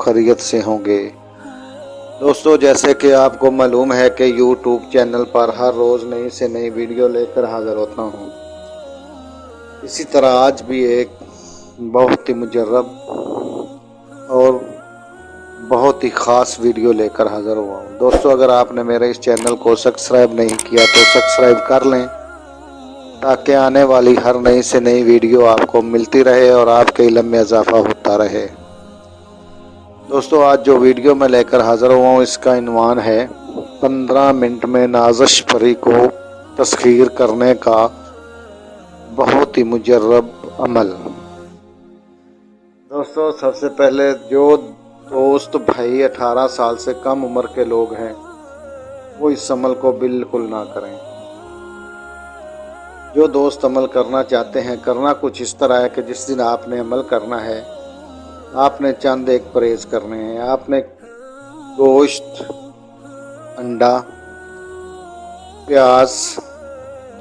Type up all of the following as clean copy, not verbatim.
खैरियत से होंगे। दोस्तों, जैसे कि आपको मालूम है कि YouTube चैनल पर हर रोज़ नई से नई वीडियो लेकर हाज़िर होता हूँ। इसी तरह आज भी एक बहुत ही मुजर्रब और बहुत ही ख़ास वीडियो लेकर हाज़िर हुआ हूँ। दोस्तों, अगर आपने मेरे इस चैनल को सब्सक्राइब नहीं किया तो सब्सक्राइब कर लें, ताकि आने वाली हर नई से नई वीडियो आपको मिलती रहे और आपके इल्म में इजाफा होता रहे। दोस्तों, आज जो वीडियो मैं लेकर हाज़िर हुआ हूँ, इसका इन्वान है 15 मिनट में नाज़िश परी को तस्खीर करने का बहुत ही मुजर्रब अमल। दोस्तों, सबसे पहले जो दोस्त भाई 18 साल से कम उम्र के लोग हैं, वो इस अमल को बिल्कुल ना करें। जो दोस्त अमल करना चाहते हैं, करना कुछ इस तरह है कि जिस दिन आपने अमल करना है, आपने चंद एक परहेज़ करने हैं। आपने गोश्त, अंडा, प्याज,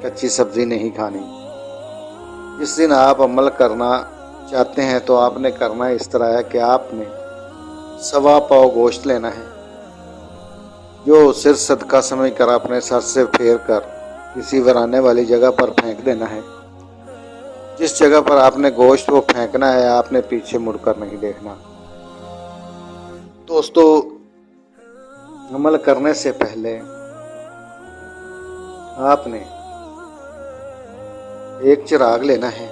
कच्ची सब्ज़ी नहीं खानी। जिस दिन आप अमल करना चाहते हैं तो आपने करना इस तरह है कि आपने 1.25 पाव गोश्त लेना है, जो सिर सदका समझ कर अपने सर से फेर कर किसी वीराने वाली जगह पर फेंक देना है। जिस जगह पर आपने गोश्त को फेंकना है, आपने पीछे मुड़कर नहीं देखना। दोस्तों, अमल करने से पहले आपने एक चिराग लेना है,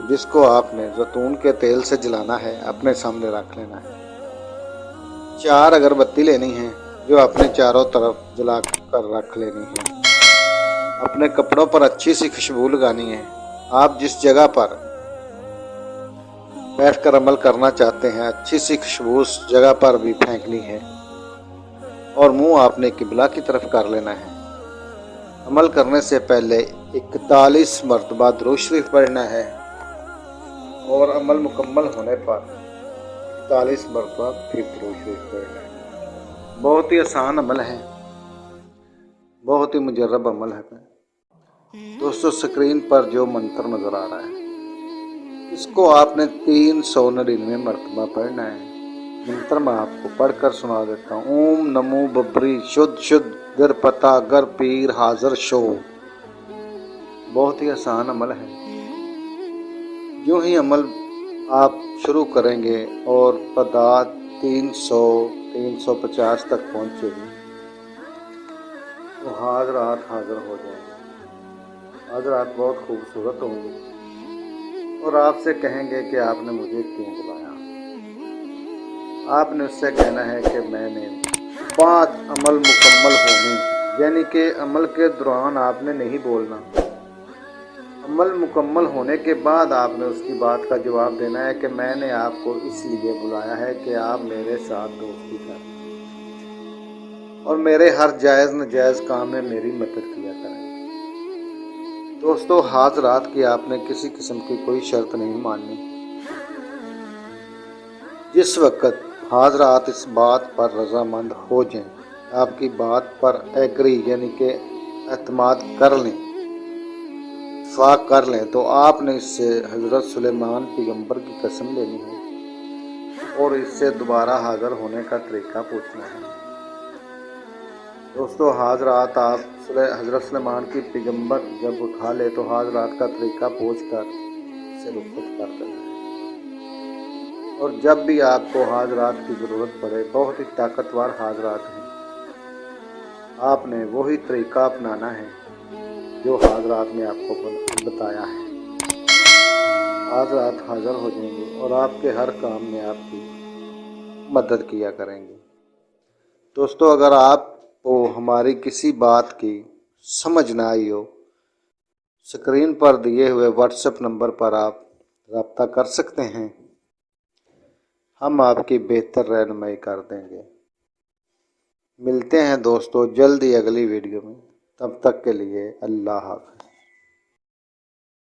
जिसको आपने जैतून के तेल से जलाना है, अपने सामने रख लेना है। 4 अगरबत्ती लेनी है, जो अपने चारों तरफ जला कर रख लेनी है। अपने कपड़ों पर अच्छी सी खुशबू लगानी है। आप जिस जगह पर बैठकर अमल करना चाहते हैं, अच्छी सी खुशबू उस जगह पर भी फेंकनी है और मुंह आपने किबला की तरफ कर लेना है। अमल करने से पहले 41 मरतबा दुरूद शरीफ पढ़ना है और अमल मुकम्मल होने पर 41 मरतबा फिर दुरूद शरीफ पढ़ना है। बहुत ही आसान अमल है, बहुत ही मुजर्रब अमल है। दोस्तों, स्क्रीन पर जो मंत्र नज़र आ रहा है, इसको आपने 399 मरतबा पढ़ना है। मंत्र मैं आपको पढ़कर सुना देता हूँ। ओम नमो बबरी शुद्ध शुद्ध गर पता गर पीर हाजर शो। बहुत ही आसान अमल है। यूँ ही अमल आप शुरू करेंगे और तादाद 300-350 तक पहुँचेगी तो हाजरात हाजिर हो जाएंगे। हाजरात बहुत खूबसूरत होंगे और आपसे कहेंगे कि आपने मुझे क्यों बुलाया। आपने उससे कहना है कि मैंने बाद अमल मुकम्मल होने, यानी कि अमल के दौरान आपने नहीं बोलना। अमल मुकम्मल होने के बाद आपने उसकी बात का जवाब देना है कि मैंने आपको इसलिए बुलाया है कि आप मेरे साथ दोस्ती करें और मेरे हर जायज़ नाजायज़ काम में मेरी मदद किया करें। दोस्तों, हाजरात की आपने किसी किस्म की कोई शर्त नहीं माननी। जिस वक्त हाजरात इस बात पर रजामंद हो जाएं, आपकी बात पर एग्री यानी कि एतमाद कर लें, इत्फाक कर लें, तो आपने इससे हज़रत सुलेमान पैगंबर की कसम लेनी है और इससे दोबारा हाज़िर होने का तरीका पूछना है। दोस्तों, हाजरात आप हज़रत सुलेमान की पैगंबर जब उठा ले तो हाजरात का तरीका पूछ कर इसे रुखसत कर देना है। और जब भी आपको हाजरात की ज़रूरत पड़े, बहुत ही ताकतवर हाजरात हैं, आपने वही तरीका अपनाना है जो हाजरात ने आपको बताया है। हाजरात हाज़िर हो जाएंगे और आपके हर काम में आपकी मदद किया करेंगे। दोस्तों, अगर आपको हमारी किसी बात की समझ ना आई हो, स्क्रीन पर दिए हुए व्हाट्सएप नंबर पर आप रब्ता कर सकते हैं। हम आपकी बेहतर रहनुमाई कर देंगे। मिलते हैं दोस्तों जल्द ही अगली वीडियो में। तब तक के लिए अल्लाह हाफ़िज़।